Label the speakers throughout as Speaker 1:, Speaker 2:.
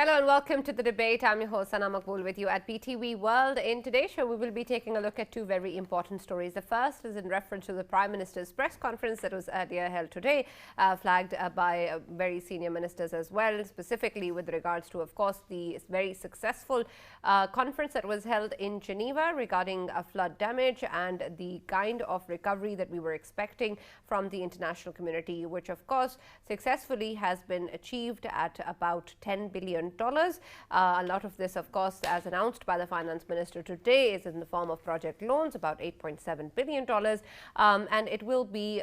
Speaker 1: Hello and welcome to the debate. I'm your host, Rana Maqbool, with you at PTV World. In today's show, we will be taking a look at two very important stories. The first is in reference to the Prime Minister's press conference that was earlier held today, flagged by very senior ministers as well, specifically with regards to, of course, the very successful conference that was held in Geneva regarding flood damage and the kind of recovery that we were expecting from the international community, which, of course, successfully has been achieved at about $10 billion. A lot of this, of course, as announced by the finance minister today, is in the form of project loans, about $8.7 billion, and it will be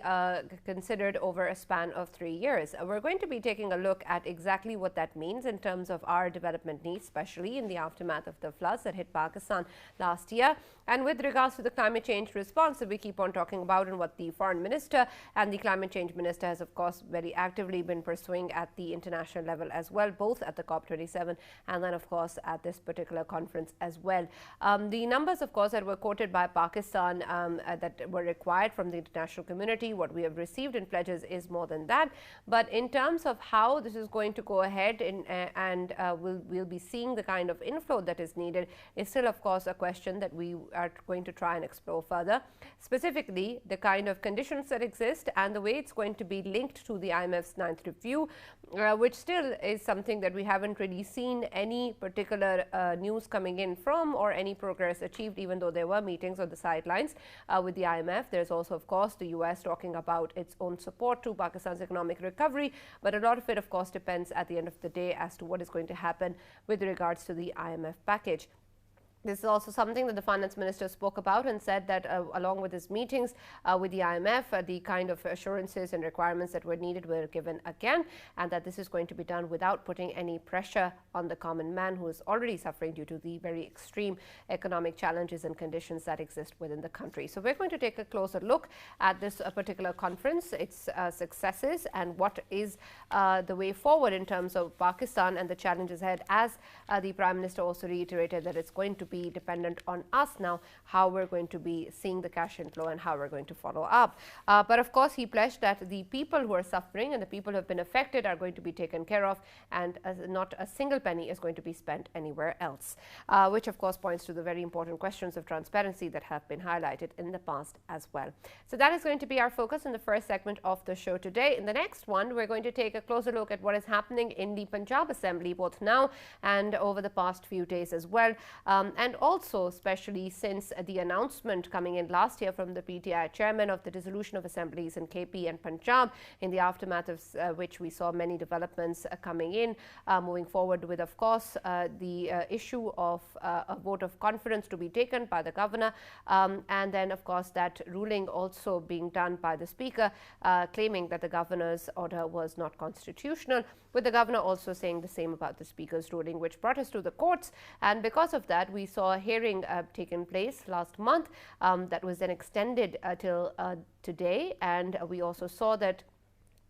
Speaker 1: considered over a span of 3 years. We're going to be taking a look at exactly what that means in terms of our development needs, especially in the aftermath of the floods that hit Pakistan last year, and with regards to the climate change response that we keep on talking about, and what the foreign minister and the climate change minister has, of course, very actively been pursuing at the international level as well, both at the COP27 and then, of course, at this particular conference as well. The numbers, of course, that were quoted by Pakistan that were required from the international community, what we have received in pledges is more than that. But in terms of how this is going to go ahead and we'll be seeing the kind of inflow that is needed is still, of course, a question that we are going to try and explore further. Specifically, the kind of conditions that exist and the way it's going to be linked to the IMF's 9th review, which still is something that we haven't really seen any particular news coming in from, or any progress achieved, even though there were meetings on the sidelines with the IMF. There's also, of course, the US talking about its own support to Pakistan's economic recovery, but a lot of it, of course, depends at the end of the day as to what is going to happen with regards to the IMF package. This is also something that the finance minister spoke about and said that along with his meetings with the IMF, the kind of assurances and requirements that were needed were given again, and that this is going to be done without putting any pressure on the common man who is already suffering due to the very extreme economic challenges and conditions that exist within the country. So we're going to take a closer look at this particular conference, its successes, and what is the way forward in terms of Pakistan and the challenges ahead, as the Prime Minister also reiterated that it's going to be dependent on us now how we're going to be seeing the cash inflow and how we're going to follow up. But of course, he pledged that the people who are suffering and the people who have been affected are going to be taken care of, and not a single penny is going to be spent anywhere else, which of course points to the very important questions of transparency that have been highlighted in the past as well. So that is going to be our focus in the first segment of the show today. In the next one, we're going to take a closer look at what is happening in the Punjab Assembly, both now and over the past few days as well. And also, especially since the announcement coming in last year from the PTI chairman of the dissolution of assemblies in KP and Punjab, in the aftermath of which we saw many developments coming in, moving forward with, of course, the issue of a vote of confidence to be taken by the governor, and then, of course, that ruling also being done by the speaker, claiming that the governor's order was not constitutional, with the governor also saying the same about the speaker's ruling, which brought us to the courts. And because of that, we saw a hearing taken place last month that was then extended till today, and we also saw that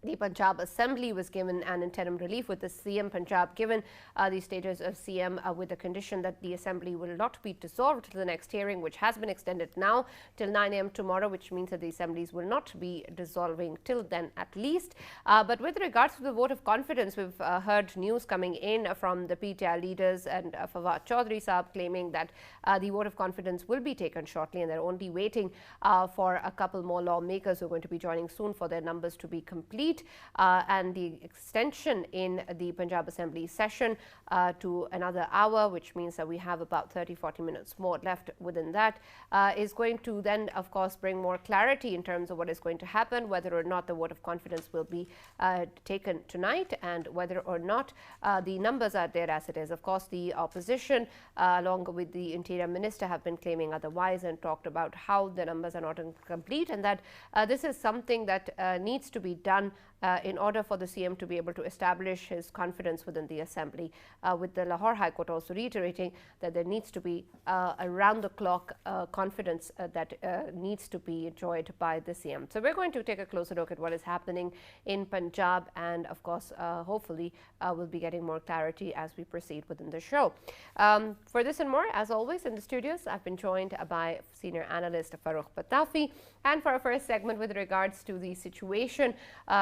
Speaker 1: the Punjab Assembly was given an interim relief, with the CM Punjab given the status of CM with the condition that the Assembly will not be dissolved till the next hearing, which has been extended now till 9 a.m. tomorrow, which means that the assemblies will not be dissolving till then at least. But with regards to the vote of confidence, we've heard news coming in from the PTI leaders and Fawad Chaudhry Saab claiming that the vote of confidence will be taken shortly, and they're only waiting for a couple more lawmakers who are going to be joining soon for their numbers to be complete. And the extension in the Punjab Assembly session to another hour, which means that we have about 30-40 minutes more left within that, is going to then, of course, bring more clarity in terms of what is going to happen, whether or not the vote of confidence will be taken tonight, and whether or not the numbers are there as it is. Of course, the opposition, along with the Interior Minister, have been claiming otherwise and talked about how the numbers are not complete, and that this is something that needs to be done in order for the CM to be able to establish his confidence within the Assembly, with the Lahore High Court also reiterating that there needs to be around-the-clock confidence that needs to be enjoyed by the CM. So we're going to take a closer look at what is happening in Punjab, and of course, hopefully, we'll be getting more clarity as we proceed within the show. For this and more, as always, in the studios, I've been joined by senior analyst Farooq Patafi, and for our first segment with regards to the situation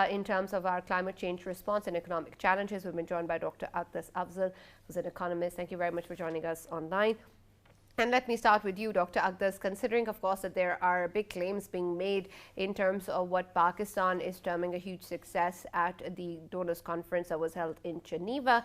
Speaker 1: in terms of our climate change response and economic challenges. We've been joined by Dr. Agdas Afzal, who's an economist. Thank you very much for joining us online. And let me start with you, Dr. Agdas, considering, of course, that there are big claims being made in terms of what Pakistan is terming a huge success at the donors conference that was held in Geneva.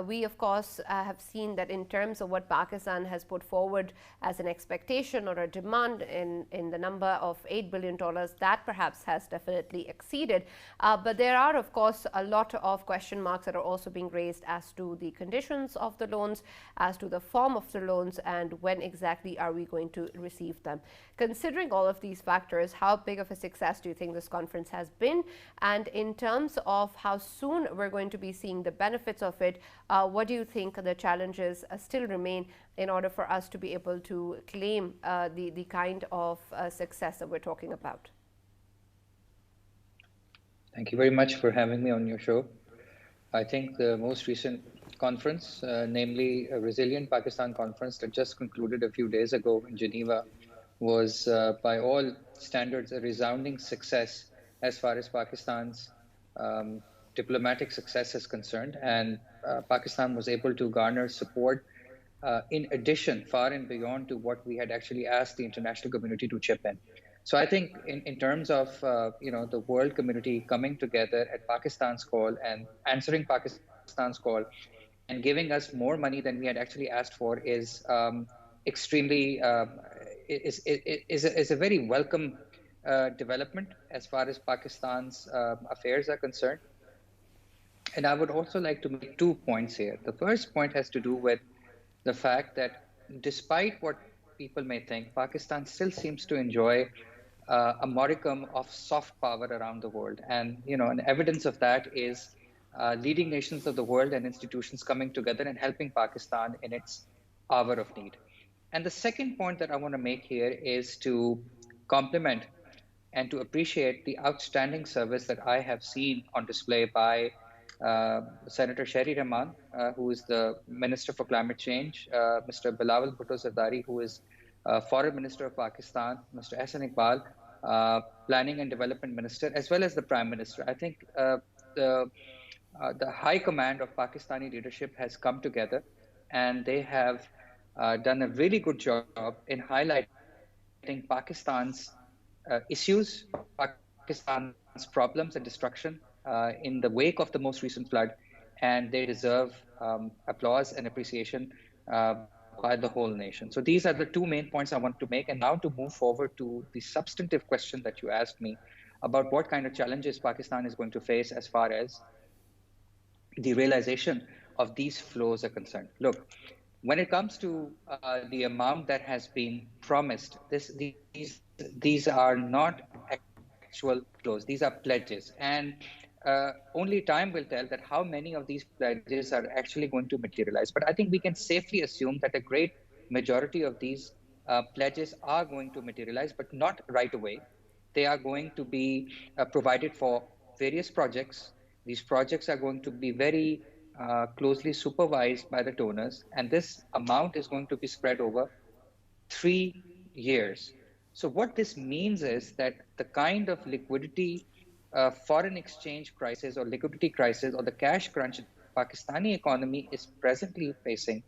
Speaker 1: We, of course, have seen that in terms of what Pakistan has put forward as an expectation or a demand in the number of $8 billion, that perhaps has definitely exceeded. But there are, of course, a lot of question marks that are also being raised as to the conditions of the loans, as to the form of the loans, and when exactly are we going to receive them. Considering all of these factors, how big of a success do you think this conference has been? And in terms of how soon we're going to be seeing the benefits of it, what do you think the challenges still remain in order for us to be able to claim the kind of success that we're talking about?
Speaker 2: Thank you very much for having me on your show. I think the most recent conference, namely a Resilient Pakistan conference that just concluded a few days ago in Geneva, was by all standards a resounding success as far as Pakistan's diplomatic success is concerned. And Pakistan was able to garner support in addition, far and beyond to what we had actually asked the international community to chip in. So I think in terms of the world community coming together at Pakistan's call and answering Pakistan's call and giving us more money than we had actually asked for is extremely is a very welcome development as far as Pakistan's affairs are concerned. And I would also like to make 2 points here. The first point has to do with the fact that despite what people may think, Pakistan still seems to enjoy a modicum of soft power around the world. And, an evidence of that is leading nations of the world and institutions coming together and helping Pakistan in its hour of need. And the second point that I want to make here is to compliment and to appreciate the outstanding service that I have seen on display by Senator Sherry Rahman, who is the Minister for Climate Change, Mr. Bilawal Bhutto Zardari, who is Foreign Minister of Pakistan, Mr. Ahsan Iqbal, Planning and Development Minister, as well as the Prime Minister. I think the high command of Pakistani leadership has come together, and they have done a really good job in highlighting Pakistan's issues, Pakistan's problems and destruction in the wake of the most recent flood, and they deserve applause and appreciation by the whole nation. So these are the 2 main points I want to make. And now to move forward to the substantive question that you asked me about what kind of challenges Pakistan is going to face as far as the realization of these flows are concerned. Look, when it comes to the amount that has been promised, these are not actual flows, these are pledges. And only time will tell that how many of these pledges are actually going to materialize. But I think we can safely assume that a great majority of these pledges are going to materialize, but not right away. They are going to be provided for various projects. These projects are going to be very closely supervised by the donors, and this amount is going to be spread over 3 years. So what this means is that the kind of liquidity, foreign exchange crisis or liquidity crisis or the cash crunch Pakistani economy is presently facing,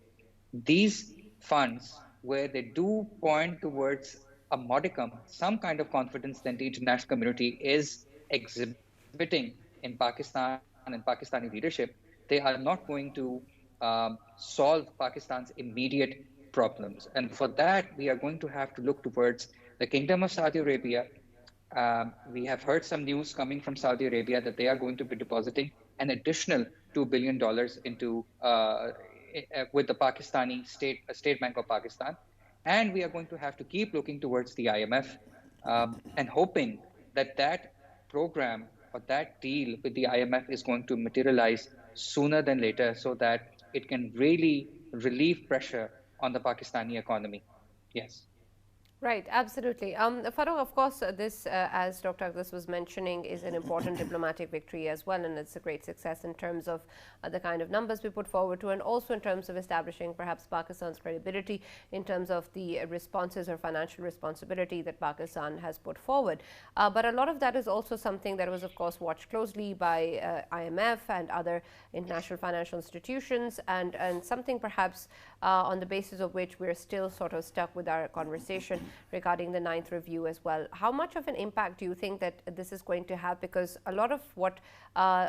Speaker 2: these funds, where they do point towards a modicum, some kind of confidence that the international community is exhibiting in Pakistan and Pakistani leadership, they are not going to solve Pakistan's immediate problems. And for that, we are going to have to look towards the Kingdom of Saudi Arabia. We have heard some news coming from Saudi Arabia that they are going to be depositing an additional $2 billion into with the Pakistani State Bank of Pakistan. And we are going to have to keep looking towards the IMF and hoping that that program or that deal with the IMF is going to materialize sooner than later so that it can really relieve pressure on the Pakistani economy. Yes.
Speaker 1: Right, absolutely. Farooq, of course, this, as Dr. Agdas was mentioning, is an important diplomatic victory as well, and it's a great success in terms of the kind of numbers we put forward to, and also in terms of establishing perhaps Pakistan's credibility in terms of the responses or financial responsibility that Pakistan has put forward. But a lot of that is also something that was, of course, watched closely by IMF and other international financial institutions, and something perhaps on the basis of which we're still sort of stuck with our conversation regarding the ninth review as well. How much of an impact do you think that this is going to have? Because a lot of what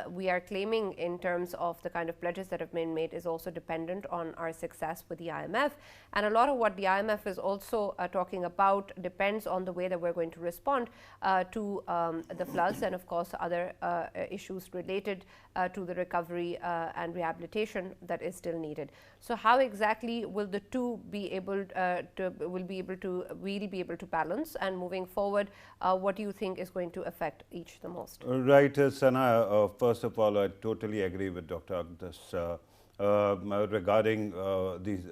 Speaker 1: we are claiming in terms of the kind of pledges that have been made is also dependent on our success with the IMF. And a lot of what the IMF is also talking about depends on the way that we're going to respond to the floods and, of course, other issues related to the recovery and rehabilitation that is still needed. So how exactly will the two be able to balance? And moving forward, what do you think is going to affect each the most?
Speaker 3: Right, Sana. First of all, I totally agree with Dr. Agdas regarding these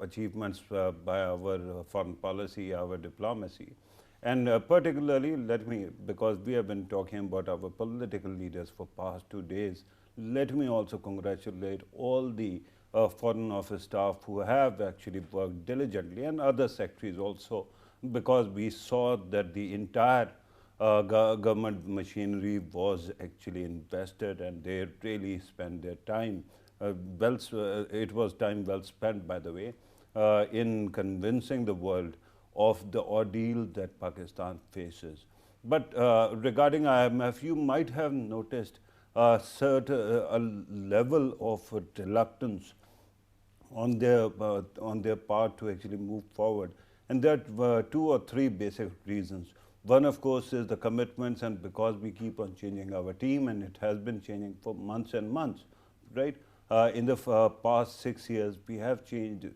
Speaker 3: achievements by our foreign policy, our diplomacy. And particularly, because we have been talking about our political leaders for past 2 days, let me also congratulate all the Foreign Office staff who have actually worked diligently, and other secretaries also, because we saw that the entire government machinery was actually invested, and they really spent their time. It was time well spent, by the way, in convincing the world of the ordeal that Pakistan faces. But regarding IMF, you might have noticed a level of reluctance on their part to actually move forward. And there were 2 or 3 basic reasons. One, of course, is the commitments, and because we keep on changing our team, and it has been changing for months and months, right? In the past 6 years, we have changed,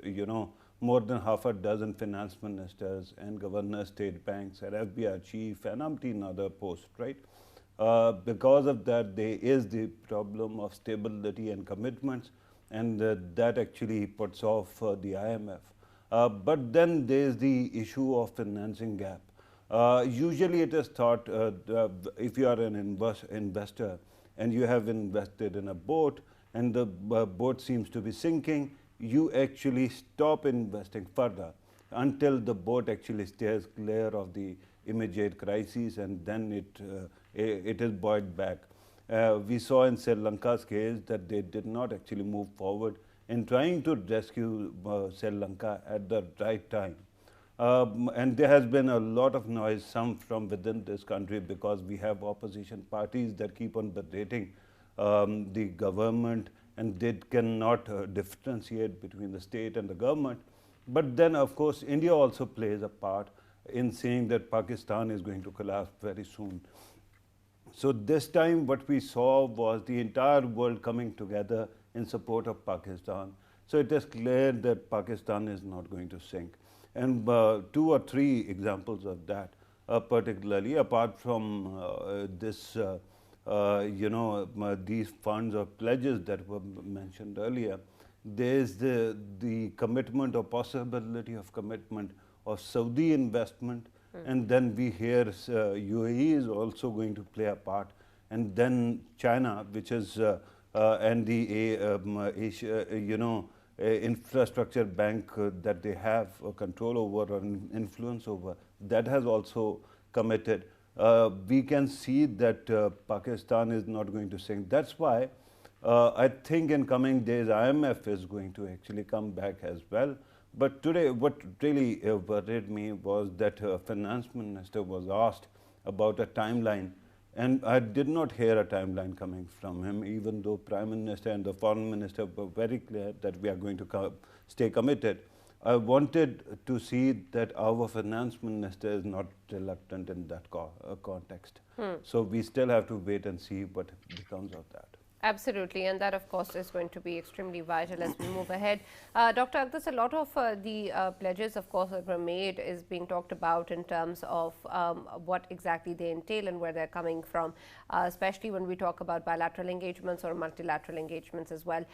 Speaker 3: more than half a dozen finance ministers and governors, state banks, and FBI chief, and umpteen other posts, right? Because of that, there is the problem of stability and commitments, and that actually puts off the IMF. But then there is the issue of financing gap. Usually it is thought if you are an investor and you have invested in a boat and the boat seems to be sinking, you actually stop investing further until the boat actually stays clear of the immediate crises, and then it is buoyed back. We saw in Sri Lanka's case that they did not actually move forward in trying to rescue Sri Lanka at the right time. And there has been a lot of noise, some from within this country, because we have opposition parties that keep on berating the government, and they cannot differentiate between the state and the government. But then, of course, India also plays a part in saying that Pakistan is going to collapse very soon. So this time what we saw was the entire world coming together in support of Pakistan. So it is clear that Pakistan is not going to sink. And 2 or 3 examples of that, particularly apart from these funds or pledges that were mentioned earlier, there is the commitment or possibility of commitment of Saudi investment, and then we hear UAE is also going to play a part, and then China, which is and the Asia, infrastructure bank that they have control over or influence over, that has also committed. We can see that Pakistan is not going to sink. That's why I think in coming days IMF is going to actually come back as well. But today what really worried me was that finance minister was asked about a timeline, and I did not hear a timeline coming from him, even though Prime Minister and the Foreign Minister were very clear that we are going to stay committed. I wanted to see that our finance minister is not reluctant in that context. So we still have to wait and see what becomes of that.
Speaker 1: Absolutely, and that, of course, is going to be extremely vital as we move ahead. Dr. Akhtas, a lot of the pledges, of course, that were made is being talked about in terms of what exactly they entail and where they're coming from, especially when we talk about bilateral engagements or multilateral engagements as well.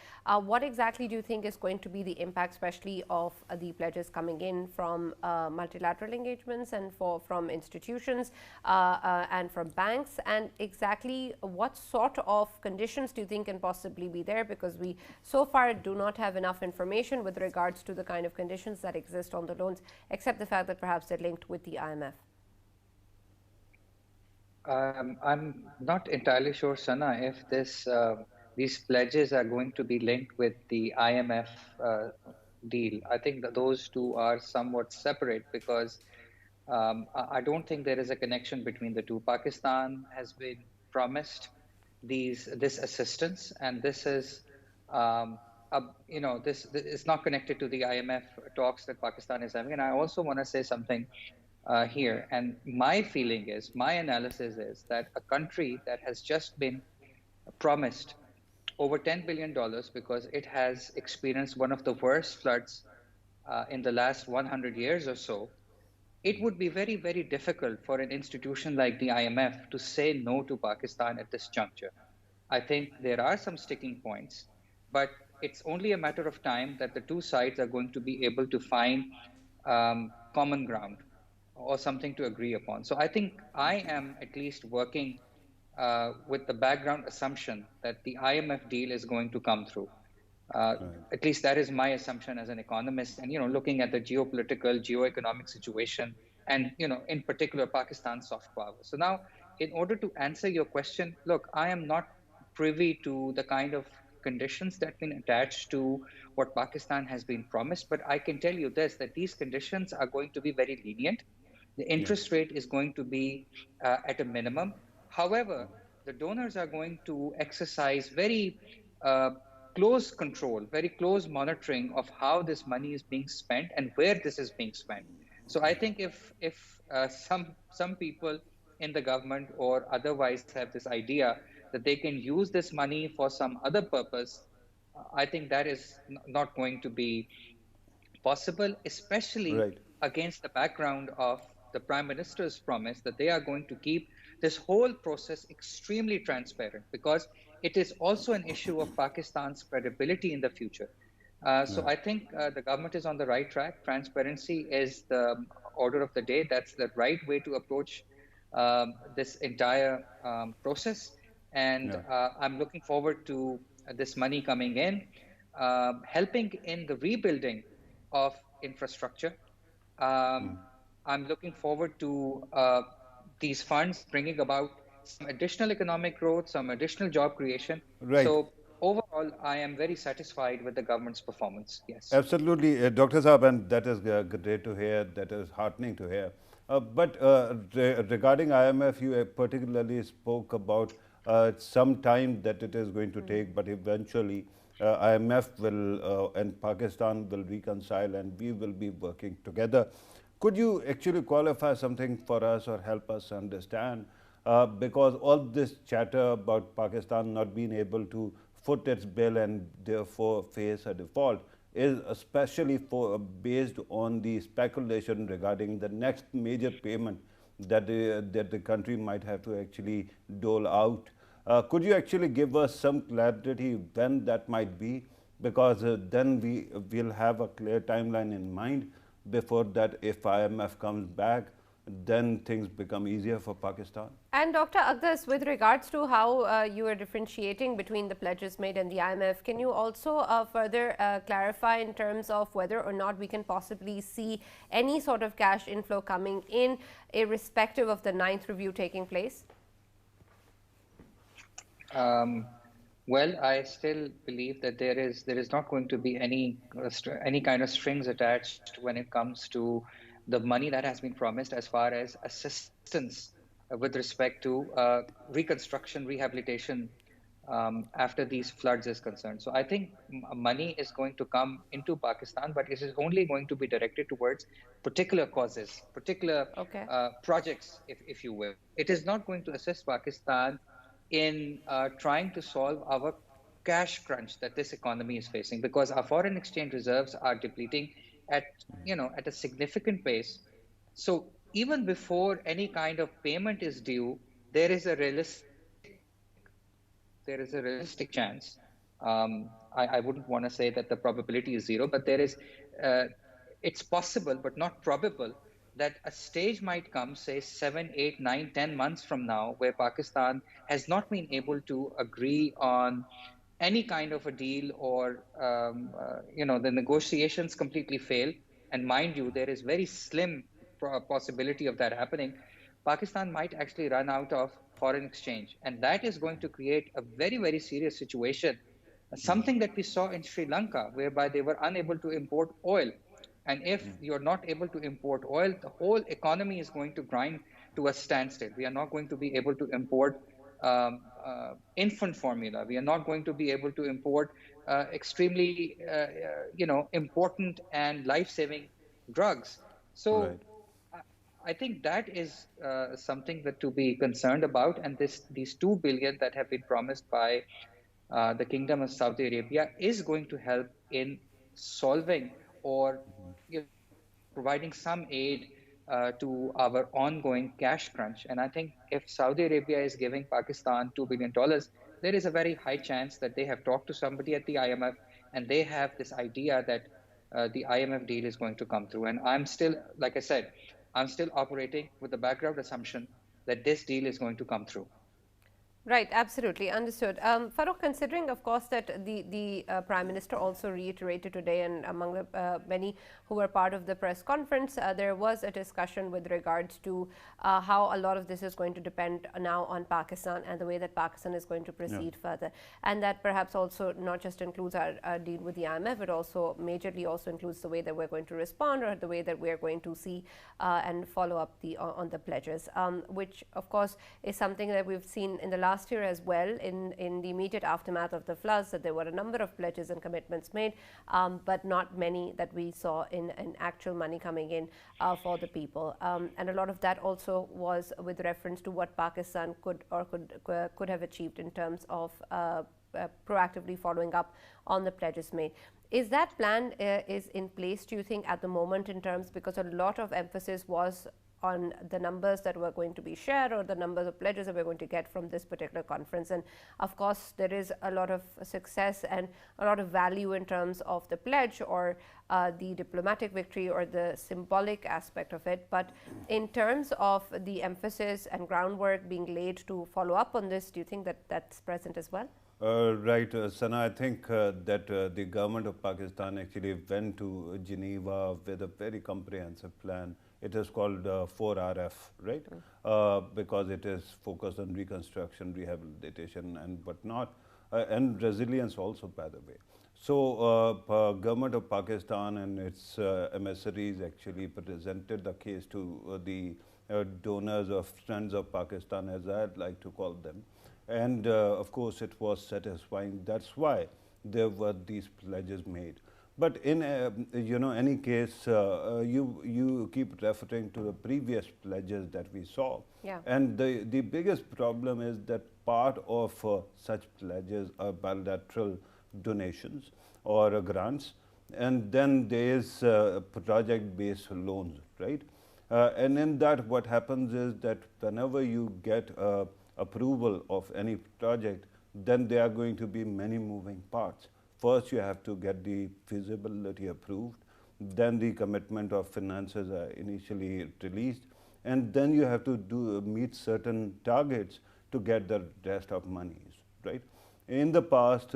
Speaker 1: What exactly do you think is going to be the impact, especially of the pledges coming in from multilateral engagements and from institutions and from banks, and exactly what sort of conditions do you think can possibly be there, because we so far do not have enough information with regards to the kind of conditions that exist on the loans, except the fact that perhaps they're linked with the IMF?
Speaker 2: I'm not entirely sure, Sana, if these pledges are going to be linked with the IMF deal. I think that those two are somewhat separate because I don't think there is a connection between the two. Pakistan has been promised this assistance, and this is this is not connected to the IMF talks that Pakistan is having. And I also want to say something here. And my feeling is, my analysis is that a country that has just been promised over $10 billion because it has experienced one of the worst floods in the last 100 years or so, it would be very, very difficult for an institution like the IMF to say no to Pakistan at this juncture. I think there are some sticking points, but it's only a matter of time that the two sides are going to be able to find common ground or something to agree upon. So I think I am at least working with the background assumption that the IMF deal is going to come through. Uh,
Speaker 3: Right.
Speaker 2: at least that is my assumption as an economist, and looking at the geopolitical, geoeconomic situation, and in particular Pakistan's soft power. So now, in order to answer your question, look, I am not privy to the kind of conditions that have been attached to what Pakistan has been promised, but I can tell you this: that these conditions are going to be very lenient. The
Speaker 3: Yeah.
Speaker 2: interest rate is going to be at a minimum. However, the donors are going to exercise very uh, close control, very close monitoring of how this money is being spent and where this is being spent. So I think if some people in the government or otherwise have this idea that they can use this money for some other purpose, I think that is not going to be possible, especially
Speaker 3: Right.
Speaker 2: against the background of the Prime Minister's promise that they are going to keep this whole process extremely transparent, because it is also an issue of Pakistan's credibility in the future. So
Speaker 3: Right.
Speaker 2: I think the government is on the right track. Transparency is the order of the day. That's the right way to approach this entire process. And
Speaker 3: Yeah.
Speaker 2: I'm looking forward to this money coming in, helping in the rebuilding of infrastructure. Um, I'm looking forward to these funds bringing about some additional economic growth, some additional job creation.
Speaker 3: Right.
Speaker 2: So overall, I am very satisfied with the government's performance. Yes.
Speaker 3: Absolutely, Dr. Saab, and that is great to hear. That is heartening to hear. But regarding IMF, you particularly spoke about some time that it is going to take, but eventually IMF will and Pakistan will reconcile, and we will be working together. Could you actually qualify something for us or help us understand? Because all this chatter about Pakistan not being able to foot its bill and therefore face a default is especially based on the speculation regarding the next major payment that the country might have to actually dole out. Could you actually give us some clarity when that might be? Because then we will have a clear timeline in mind. Before that, if IMF comes back, then things become easier for Pakistan.
Speaker 1: And Dr. Akhtas, with regards to how you are differentiating between the pledges made and the IMF, can you also further clarify in terms of whether or not we can possibly see any sort of cash inflow coming in, irrespective of the ninth review taking place?
Speaker 2: Um, well, I still believe that there is not going to be any kind of strings attached when it comes to the money that has been promised as far as assistance with respect to reconstruction, rehabilitation after these floods is concerned. So I think money is going to come into Pakistan, but it is only going to be directed towards particular causes, particular
Speaker 1: Okay.
Speaker 2: projects, if you will. It is not going to assist Pakistan in trying to solve our cash crunch that this economy is facing, because our foreign exchange reserves are depleting at, at a significant pace. So even before any kind of payment is due, there is a realistic chance. I wouldn't want to say that the probability is zero, but uh, it's possible, but not probable, that a stage might come, say 7, 8, 9, 10 months from now, where Pakistan has not been able to agree on any kind of a deal, or the negotiations completely fail. And mind you, there is very slim possibility of that happening. Pakistan might actually run out of foreign exchange, and that is going to create a very, very serious situation. Something that we saw in Sri Lanka, whereby they were unable to import oil. And if you're not able to import oil, the whole economy is going to grind to a standstill. We are not going to be able to import infant formula. We are not going to be able to import extremely, important and life-saving drugs. So
Speaker 3: Right.
Speaker 2: I think that is something that to be concerned about. And these 2 billion that have been promised by the Kingdom of Saudi Arabia is going to help in solving, or providing some aid to our ongoing cash crunch. And I think if Saudi Arabia is giving Pakistan $2 billion, there is a very high chance that they have talked to somebody at the IMF, and they have this idea that the IMF deal is going to come through. And I'm still, like I said, I'm still operating with the background assumption that this deal is going to come through.
Speaker 1: Right, absolutely understood. Farooq, considering, of course, that the Prime Minister also reiterated today, and among the many who were part of the press conference, there was a discussion with regards to how a lot of this is going to depend now on Pakistan and the way that Pakistan is going to proceed further, and that perhaps also not just includes our deal with the IMF, but also majorly also includes the way that we're going to respond, or the way that we're going to see and follow up on the pledges, which of course is something that we've seen in the last year as well, in the immediate aftermath of the floods, that there were a number of pledges and commitments made, but not many that we saw in actual money coming in for the people. And a lot of that also was with reference to what Pakistan could have achieved in terms of proactively following up on the pledges made. Is that plan is in place, do you think, at the moment, in terms, because a lot of emphasis was on the numbers that were going to be shared, or the numbers of pledges that we're going to get from this particular conference? And of course, there is a lot of success and a lot of value in terms of the pledge, or the diplomatic victory, or the symbolic aspect of it. But in terms of the emphasis and groundwork being laid to follow up on this, do you think that that's present as well?
Speaker 3: Right, Sana, I think that the government of Pakistan actually went to Geneva with a very comprehensive plan. It is called 4RF, right? Because it is focused on reconstruction, rehabilitation, and whatnot, and resilience also, by the way. So, government of Pakistan and its emissaries actually presented the case to the donors, or friends of Pakistan, as I'd like to call them. And of course, it was satisfying. That's why there were these pledges made. But in any case, you keep referring to the previous pledges that we saw.
Speaker 1: Yeah.
Speaker 3: And the biggest problem is that part of such pledges are bilateral donations or grants, and then there is project-based loans, right? And in that, what happens is that whenever you get approval of any project, then there are going to be many moving parts. First, you have to get the feasibility approved, then the commitment of finances are initially released, and then you have to meet certain targets to get the rest of monies, right? In the past,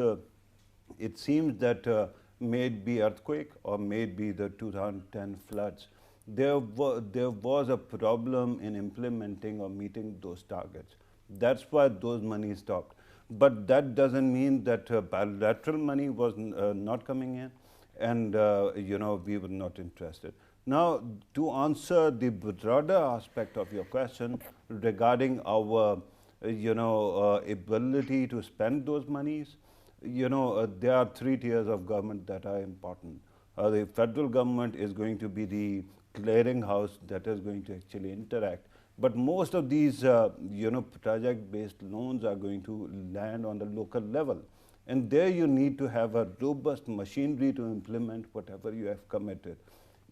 Speaker 3: it seems that may it be earthquake or may it be the 2010 floods, there was a problem in implementing or meeting those targets. That's why those money stopped. But that doesn't mean that bilateral money was not coming in, and we were not interested. Now, to answer the broader aspect of your question regarding our ability to spend those monies, there are 3 tiers of government that are important. The federal government is going to be the clearinghouse that is going to actually interact. But most of these, project-based loans are going to land on the local level. And there you need to have a robust machinery to implement whatever you have committed.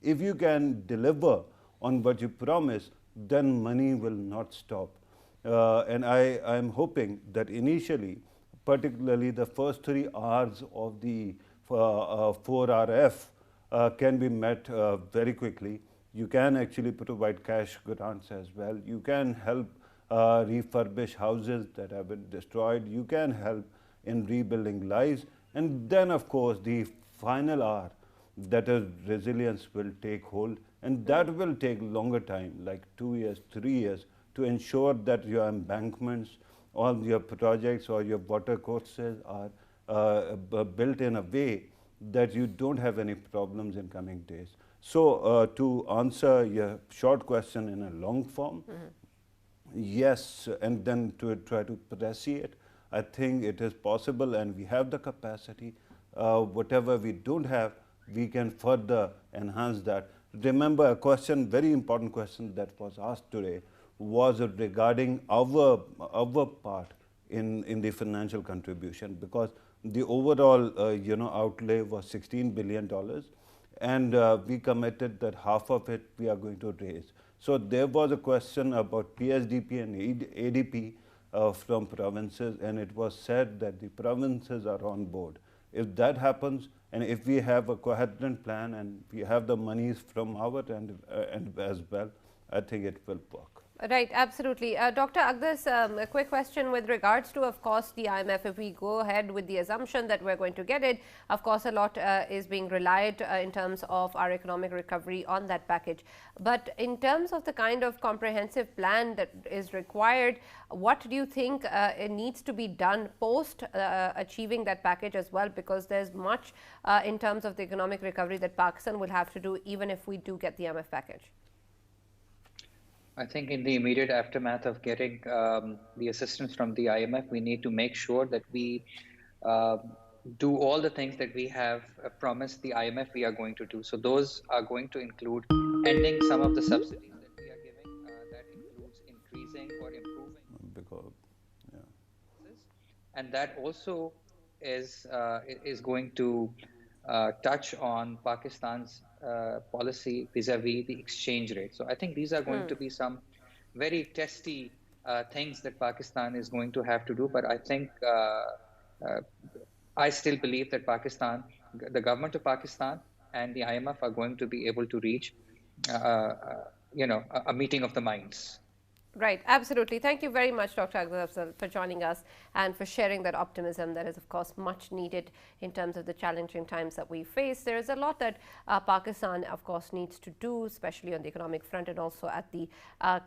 Speaker 3: If you can deliver on what you promise, then money will not stop. And I am hoping that initially, particularly the first 3 hours of the 4RF can be met very quickly. You can actually provide cash grants as well. You can help refurbish houses that have been destroyed. You can help in rebuilding lives. And then, of course, the final hour, that is resilience, will take hold. And that will take longer time, like 2 years, 3 years, to ensure that your embankments, all your projects or your water courses are built in a way that you don't have any problems in coming days. So to answer your short question in a long form, yes, and then to try to appreciate, I think it is possible and we have the capacity. Whatever we don't have, we can further enhance that. Remember a question, very important question that was asked today was regarding our part in the financial contribution, because the overall outlay was $16 billion, and we committed that half of it we are going to raise. So there was a question about PSDP and ADP from provinces, and it was said that the provinces are on board. If that happens, and if we have a coherent plan and we have the monies from our end as well, I think it will work.
Speaker 1: Right, absolutely. Dr. Agdas, a quick question with regards to, of course, the IMF. If we go ahead with the assumption that we're going to get it, of course, a lot is being relied in terms of our economic recovery on that package. But in terms of the kind of comprehensive plan that is required, what do you think it needs to be done post achieving that package as well? Because there's much in terms of the economic recovery that Pakistan will have to do, even if we do get the IMF package.
Speaker 2: I think in the immediate aftermath of getting the assistance from the IMF, we need to make sure that we do all the things that we have promised the IMF we are going to do. So those are going to include ending some of the subsidies that we are giving. That includes increasing or improving. And that also is going to touch on Pakistan's policy vis-a-vis the exchange rate. So I think these are going to be some very testy things that Pakistan is going to have to do. But I think I still believe that Pakistan, the government of Pakistan and the IMF are going to be able to reach a meeting of the minds.
Speaker 1: Right, absolutely. Thank you very much, Dr. Agdas, for joining us and for sharing that optimism that is, of course, much needed in terms of the challenging times that we face. There is a lot that Pakistan, of course, needs to do, especially on the economic front and also at the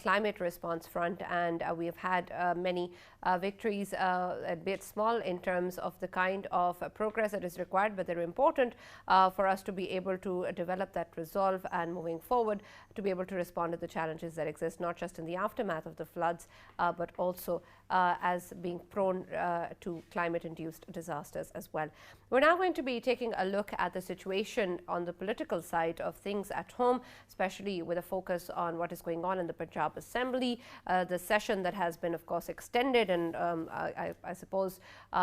Speaker 1: climate response front. And we have had many victories, a bit small in terms of the kind of progress that is required, but they're important for us to be able to develop that resolve and moving forward to be able to respond to the challenges that exist, not just in the aftermath of the floods, but also as being prone to climate-induced disasters as well. We're now going to be taking a look at the situation on the political side of things at home, especially with a focus on what is going on in the Punjab Assembly, the session that has been, of course, extended, and I suppose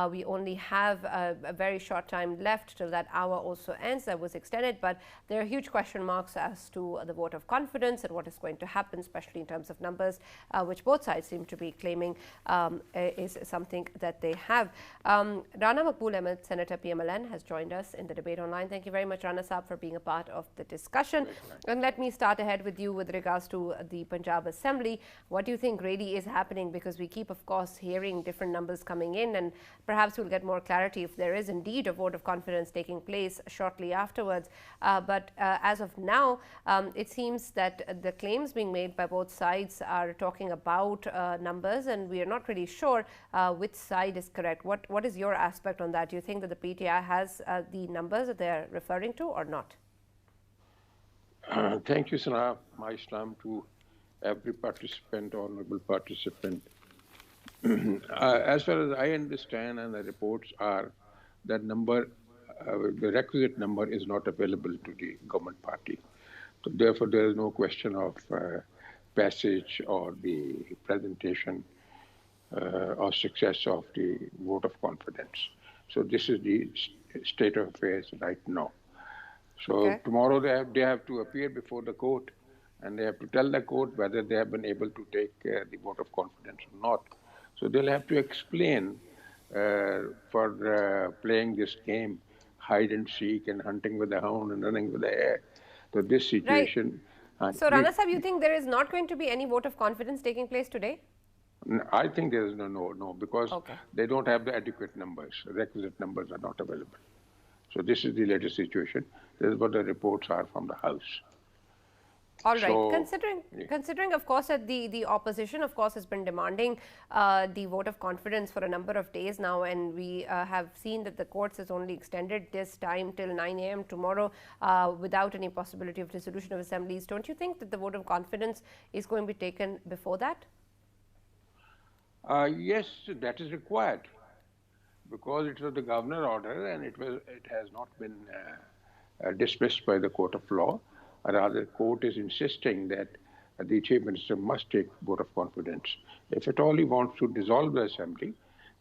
Speaker 1: we only have a very short time left till that hour also ends. That was extended, but there are huge question marks as to the vote of confidence and what is going to happen, especially in terms of numbers, which both sides seem to be claiming is something that they have. Rana Maqbool Ahmad, Senator PMLN, has joined us in the debate online. Thank you very much, Rana Saab, for being a part of the discussion. And let me start ahead with you with regards to the Punjab Assembly. What do you think really is happening? Because we keep, of course, hearing different numbers coming in, and perhaps we'll get more clarity if there is indeed a vote of confidence taking place shortly afterwards. But as of now, it seems that the claims being made by both sides are talking about numbers, and we are not really sure which side is correct. What is your aspect on that? Do you think that the PTI has the numbers that they are referring to or not?
Speaker 4: Thank you, Sana. My salam to every participant, honorable participant. As far as I understand, and the reports are, that number, the requisite number is not available to the government party. So therefore, there is no question of passage or the presentation or success of the vote of confidence. So this is the state of affairs right now. So
Speaker 1: Okay.
Speaker 4: tomorrow they have to appear before the court, and they have to tell the court whether they have been able to take the vote of confidence or not. So they'll have to explain for playing this game, hide and seek and hunting with the hound and running with the hare. So this
Speaker 1: Right.
Speaker 4: situation.
Speaker 1: So, Rana Sahab, you think there is not going to be any vote of confidence taking place today?
Speaker 4: I think there is no, because
Speaker 1: Okay.
Speaker 4: they don't have the adequate numbers. Requisite numbers are not available. So this is the latest situation. This is what the reports are from the House.
Speaker 1: All right.
Speaker 4: So,
Speaker 1: Considering, of course, that the opposition, of course, has been demanding the vote of confidence for a number of days now, and we have seen that the courts has only extended this time till 9 a.m. tomorrow without any possibility of dissolution of assemblies. Don't you think that the vote of confidence is going to be taken before that?
Speaker 4: yes, that is required, because it was the governor order and it has not been dismissed by the court of law. Rather, the court is insisting that the chief minister must take vote of confidence. If at all he wants to dissolve the assembly,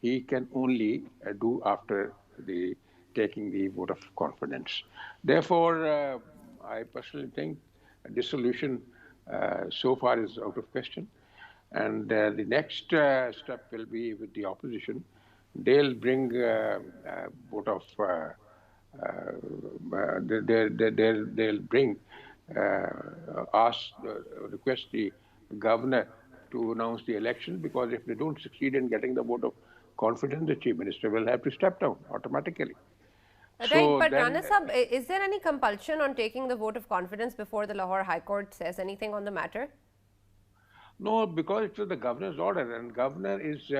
Speaker 4: he can only do after the taking the vote of confidence. Therefore, I personally think dissolution so far is out of question. And the next step will be with the opposition. They'll bring vote of they'll bring request the governor to announce the election, because if they don't succeed in getting the vote of confidence, the chief minister will have to step down automatically.
Speaker 1: Right,
Speaker 4: So
Speaker 1: but
Speaker 4: then,
Speaker 1: Rana Sahab, is there any compulsion on taking the vote of confidence before the Lahore High Court says anything on the matter?
Speaker 4: no, because it was the governor's order, and governor is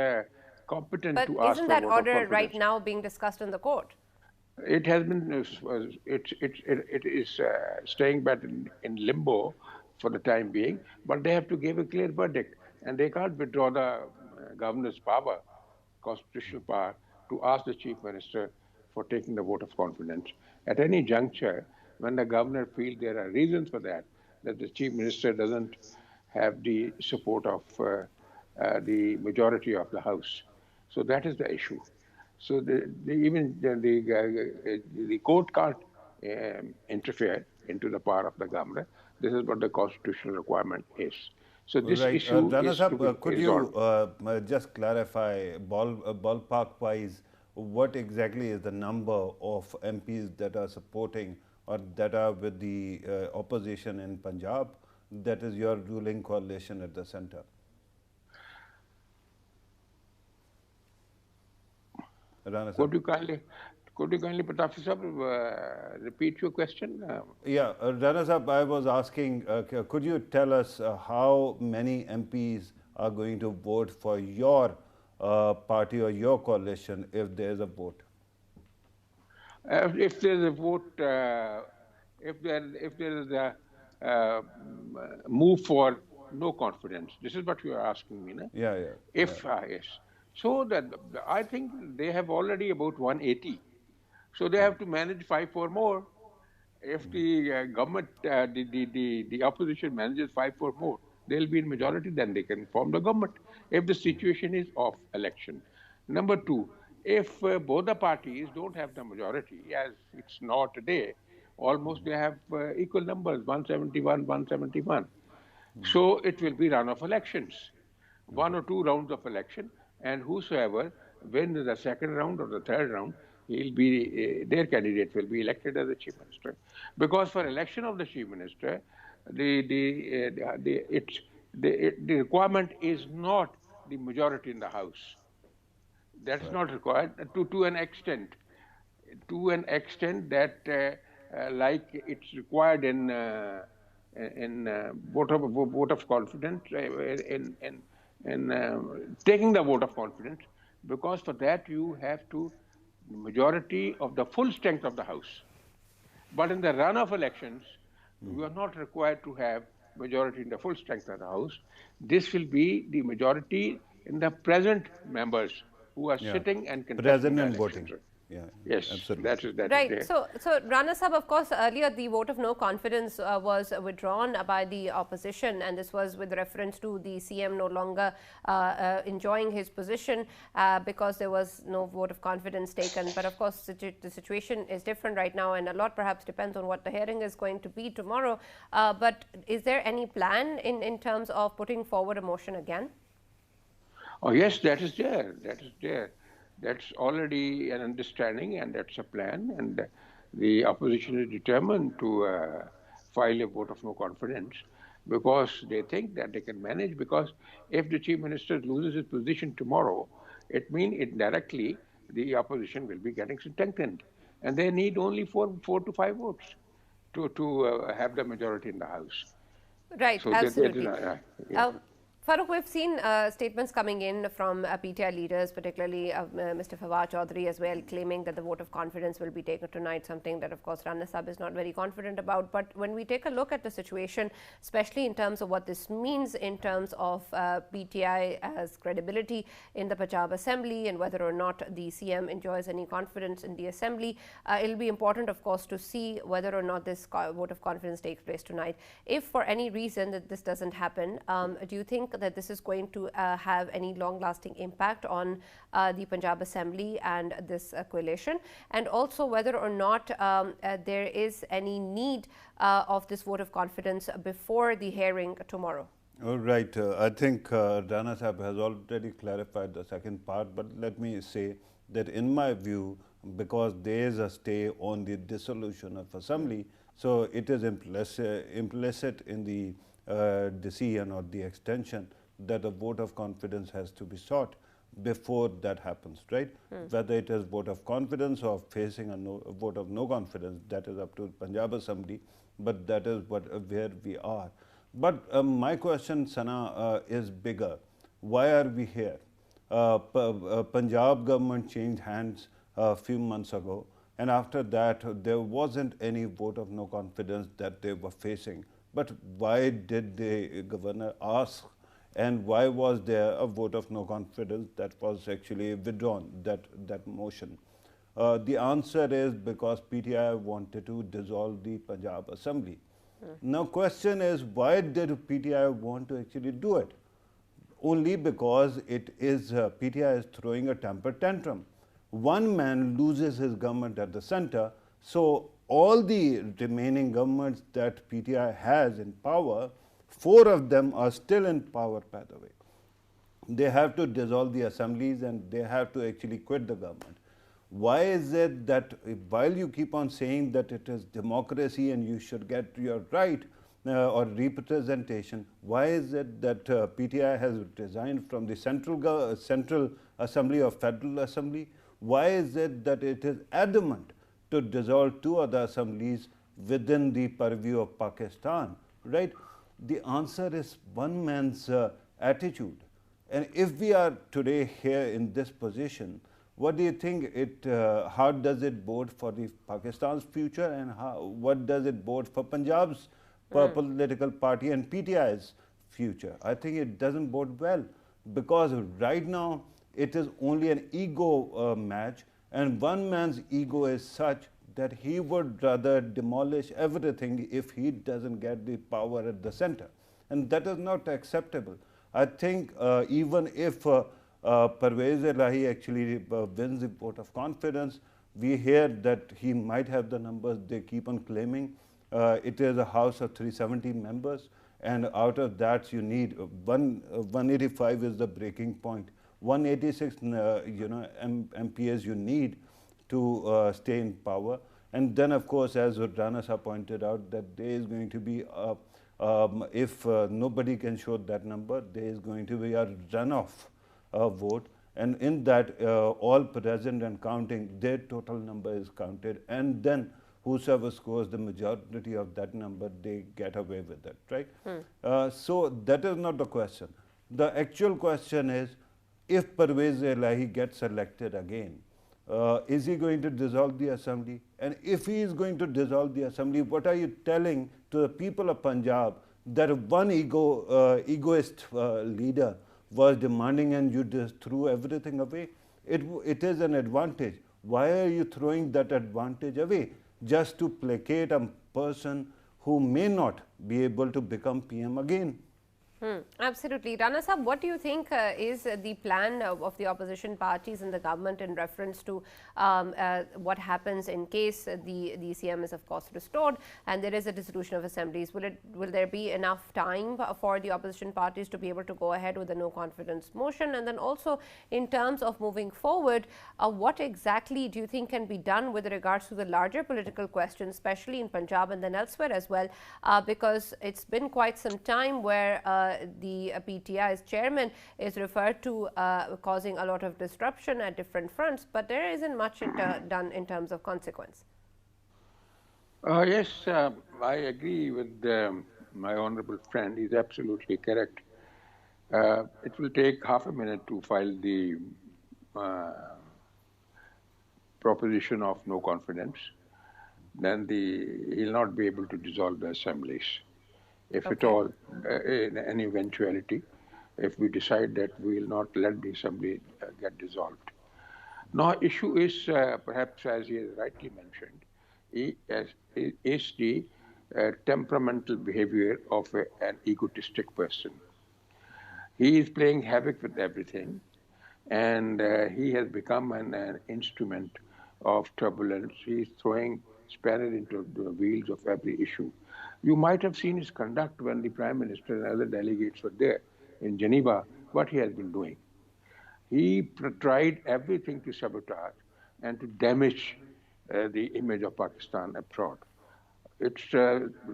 Speaker 4: competent
Speaker 1: But
Speaker 4: to ask
Speaker 1: isn't
Speaker 4: for
Speaker 1: that
Speaker 4: vote
Speaker 1: order
Speaker 4: of confidence.
Speaker 1: right now being discussed in the court?
Speaker 4: It has been, it is staying back in limbo for the time being, but they have to give a clear verdict, and they can't withdraw the governor's power, constitutional power, to ask the chief minister for taking the vote of confidence. At any juncture, when the governor feels there are reasons for that the chief minister doesn't have the support of the majority of the House. So that is the issue. So the court can't interfere into the power of the governor. This is what the constitutional requirement is. So this
Speaker 3: Right.
Speaker 4: issue
Speaker 3: Rana
Speaker 4: is to
Speaker 3: Sahab,
Speaker 4: be
Speaker 3: could
Speaker 4: resolved.
Speaker 3: you just clarify ballpark-wise what exactly is the number of MPs that are supporting or that are with the opposition in Punjab? That is your ruling coalition at the center. Rana Sahab.
Speaker 4: Could you kindly, Patafi Sahab, repeat your question?
Speaker 3: Yeah, Rana Sahab, I was asking, could you tell us how many MPs are going to vote for your party or your coalition if there is a vote?
Speaker 4: If there is a vote, if there is a move for no confidence, this is what you are asking me, no?
Speaker 3: Yeah, yeah.
Speaker 4: If yes, so that I think they have already about 180. So they have to manage 5 more. If the government, the opposition manages 5 more, they'll be in majority. Then they can form the government. If the situation is of election. Number two, if both the parties don't have the majority, as it's not today, almost they have equal numbers, 171, 171. So it will be run of elections, 1 or 2 rounds of election, and whosoever wins the second round or the third round, he'll be their candidate will be elected as the chief minister. Because for election of the chief minister, the requirement is not the majority in the House. That's not required to an extent. To an extent that, like it's required in vote of confidence, in taking the vote of confidence, because for that you have to majority of the full strength of the House. But in the run-off elections, you are not required to have majority in the full strength of the House. This will be the majority in the present members who are sitting and contesting
Speaker 3: Present
Speaker 4: the
Speaker 3: and
Speaker 4: elections.
Speaker 3: voting. Yeah,
Speaker 4: Yes,
Speaker 3: absolutely.
Speaker 4: that is
Speaker 1: Right.
Speaker 4: there.
Speaker 1: So Rana Sahab, of course, earlier the vote of no confidence was withdrawn by the opposition, and this was with reference to the CM no longer enjoying his position because there was no vote of confidence taken. But of course, the situation is different right now, and a lot perhaps depends on what the hearing is going to be tomorrow. But is there any plan in terms of putting forward a motion again?
Speaker 4: Oh, yes, that is there. That is there. That's already an understanding, and that's a plan. And the opposition is determined to file a vote of no confidence because they think that they can manage. Because if the chief minister loses his position tomorrow, it means indirectly the opposition will be getting strengthened, and they need only four to five votes to have the majority in the house.
Speaker 1: Right,
Speaker 4: So
Speaker 1: absolutely.
Speaker 4: yeah.
Speaker 1: Farooq, we've seen statements coming in from PTI leaders, particularly Mr. Fawad Chaudhry as well, claiming that the vote of confidence will be taken tonight, something that, of course, Rana Sahab is not very confident about. But when we take a look at the situation, especially in terms of what this means in terms of PTI as credibility in the Punjab Assembly and whether or not the CM enjoys any confidence in the Assembly, it'll be important, of course, to see whether or not this vote of confidence takes place tonight. If for any reason that this doesn't happen, do you think that this is going to have any long-lasting impact on the Punjab Assembly and this coalition, and also whether or not there is any need of this vote of confidence before the hearing tomorrow?
Speaker 3: All right. I think Rana Sahab has already clarified the second part, but let me say that in my view, because there is a stay on the dissolution of Assembly, so it is implicit in the decision or the extension that a vote of confidence has to be sought before that happens, right? Whether it is vote of confidence or facing a vote of no confidence, that is up to Punjab Assembly, but that is where we are. But my question, Sana, is bigger. Why are we here? Punjab government changed hands a few months ago, and after that there wasn't any vote of no confidence that they were facing. But why did the governor ask, and why was there a vote of no confidence that was actually withdrawn, that motion? The answer is because PTI wanted to dissolve the Punjab Assembly. Now question is, why did PTI want to actually do it? Only because it is PTI is throwing a temper tantrum. One man loses his government at the center, so all the remaining governments that PTI has in power, 4 of them are still in power, by the way. They have to dissolve the assemblies and they have to actually quit the government. Why is it that while you keep on saying that it is democracy and you should get your right or representation, why is it that PTI has resigned from the Central Assembly or Federal Assembly? Why is it that it is adamant to dissolve 2 other assemblies within the purview of Pakistan, right? The answer is one man's attitude. And if we are today here in this position, what do you think how does it bode for the Pakistan's future, and what does it bode for Punjab's political party and PTI's future? I think it doesn't bode well, because right now it is only an ego match, and one man's ego is such that he would rather demolish everything if he doesn't get the power at the center. And that is not acceptable. I think even if Parvez Elahi actually wins the vote of confidence, we hear that he might have the numbers they keep on claiming. It is a house of 370 members, and out of that you need 185 is the breaking point. 186 MPs you need to stay in power. And then, of course, as Rana Sahab pointed out, that there is going to be, if nobody can show that number, there is going to be a runoff vote. And in that, all present and counting, their total number is counted. And then whosoever scores the majority of that number, they get away with it, right? So that is not the question. The actual question is, if Parvez Elahi gets elected again, is he going to dissolve the assembly? And if he is going to dissolve the assembly, what are you telling to the people of Punjab that one egoist leader was demanding and you just threw everything away? It is an advantage. Why are you throwing that advantage away just to placate a person who may not be able to become PM again?
Speaker 1: Absolutely. Rana Sahab, what do you think is the plan of the opposition parties and the government in reference to what happens in case the CM is, of course, restored and there is a dissolution of assemblies? Will there be enough time for the opposition parties to be able to go ahead with a no confidence motion? And then also, in terms of moving forward, what exactly do you think can be done with regards to the larger political questions, especially in Punjab and then elsewhere as well? Because it's been quite some time where the PTI's chairman is referred to causing a lot of disruption at different fronts, but there isn't much done in terms of consequence.
Speaker 4: Yes, I agree with my honorable friend. He's absolutely correct. It will take half a minute to file the proposition of no confidence. Then he'll not be able to dissolve the assemblies. If at all, in any eventuality, if we decide that we will not let the assembly get dissolved. Now, issue is perhaps, as he has rightly mentioned, is the temperamental behavior of an egotistic person. He is playing havoc with everything, and he has become an instrument of turbulence. He is throwing spanner into the wheels of every issue. You might have seen his conduct when the Prime Minister and other delegates were there in Geneva, what he has been doing. He tried everything to sabotage and to damage the image of Pakistan abroad. It's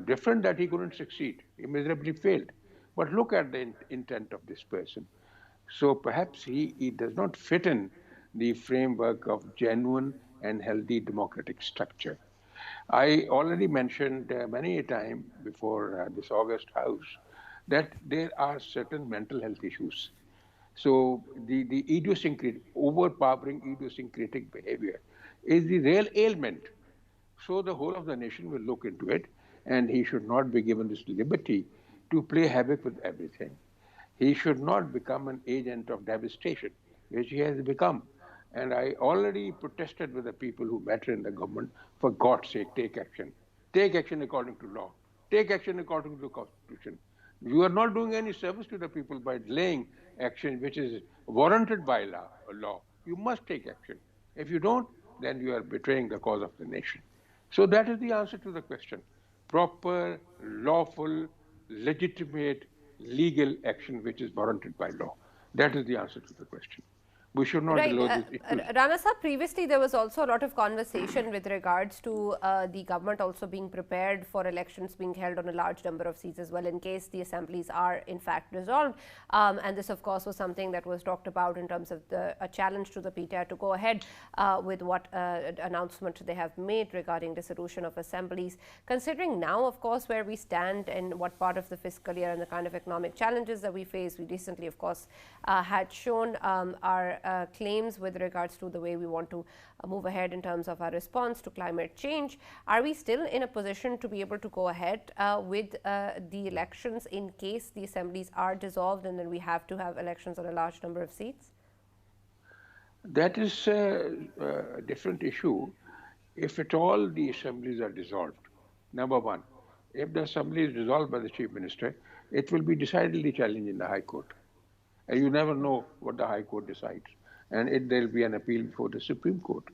Speaker 4: different that he couldn't succeed. He miserably failed. But look at the intent of this person. So perhaps he does not fit in the framework of genuine and healthy democratic structure. I already mentioned many a time before this August House that there are certain mental health issues. So the idiosyncratic, overpowering idiosyncratic behavior is the real ailment. So the whole of the nation will look into it, and he should not be given this liberty to play havoc with everything. He should not become an agent of devastation, which he has become. And I already protested with the people who matter in the government. For God's sake, take action. Take action according to law. Take action according to the Constitution. You are not doing any service to the people by delaying action which is warranted by law. You must take action. If you don't, then you are betraying the cause of the nation. So that is the answer to the question. Proper, lawful, legitimate, legal action which is warranted by law. That is the answer to the question. We should not delay this issue.
Speaker 1: Rana Sahab, previously there was also a lot of conversation with regards to the government also being prepared for elections being held on a large number of seats as well in case the assemblies are in fact dissolved. And this of course was something that was talked about in terms of a challenge to the PTI to go ahead with what announcement they have made regarding dissolution of assemblies. Considering now of course where we stand and what part of the fiscal year and the kind of economic challenges that we face, we recently of course had shown our claims with regards to the way we want to move ahead in terms of our response to climate change. Are we still in a position to be able to go ahead with the elections in case the assemblies are dissolved and then we have to have elections on a large number of seats?
Speaker 4: That is a different issue. If at all the assemblies are dissolved, number one, if the assembly is dissolved by the Chief Minister, it will be decidedly challenged in the High Court. And you never know what the High Court decides. And there will be an appeal before the Supreme Court.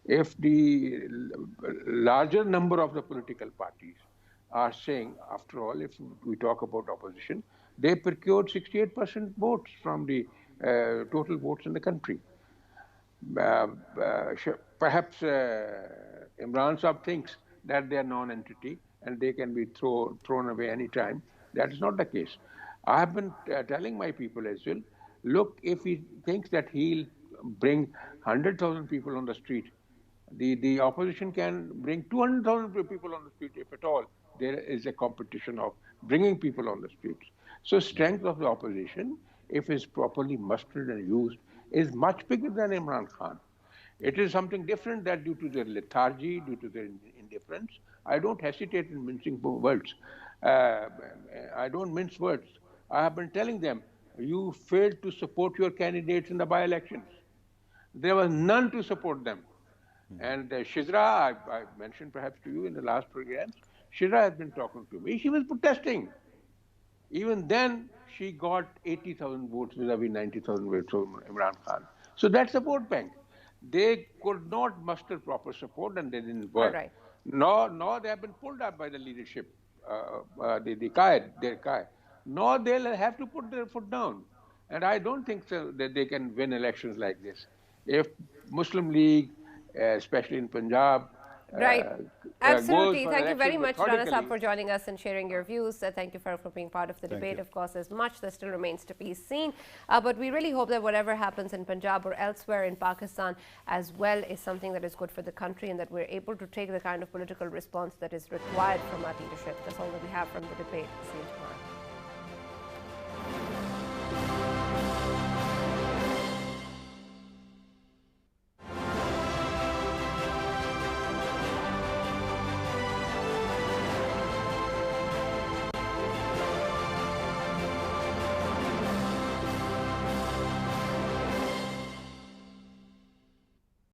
Speaker 4: If the larger number of the political parties are saying, after all, if we talk about opposition, they procured 68% votes from the total votes in the country. Perhaps Imran Sahib thinks that they are non-entity and they can be thrown away any time. That is not the case. I have been telling my people as well, look, if he thinks that he'll bring 100,000 people on the street, the opposition can bring 200,000 people on the street, if at all there is a competition of bringing people on the streets. So strength of the opposition, if it's properly mustered and used, is much bigger than Imran Khan. It is something different that due to their lethargy, due to their indifference, I don't hesitate in mincing words. I don't mince words. I have been telling them, you failed to support your candidates in the by-elections. There was none to support them. And Shizra, I mentioned perhaps to you in the last program, Shizra has been talking to me. She was protesting. Even then, she got 80,000 votes vis-a-vis 90,000 votes from Imran Khan. So that's a vote bank. They could not muster proper support and they didn't
Speaker 1: All
Speaker 4: work.
Speaker 1: right.
Speaker 4: Nor they have been pulled up by the leadership, the Qa'id, their Qa'id. Nor they'll have to put their foot down. And I don't think so that they can win elections like this. If Muslim League, especially in Punjab,
Speaker 1: Right.
Speaker 4: goes
Speaker 1: Absolutely.
Speaker 4: for
Speaker 1: Thank you very
Speaker 4: elections
Speaker 1: much, Rana Sahab,
Speaker 4: methodically,
Speaker 1: for joining us and sharing your views. Thank you for being part of the
Speaker 3: Thank
Speaker 1: debate.
Speaker 3: you.
Speaker 1: Of course, there's much that still remains to be seen. But we really hope that whatever happens in Punjab or elsewhere in Pakistan as well is something that is good for the country and that we're able to take the kind of political response that is required from our leadership. That's all that we have from the debate. See you tomorrow.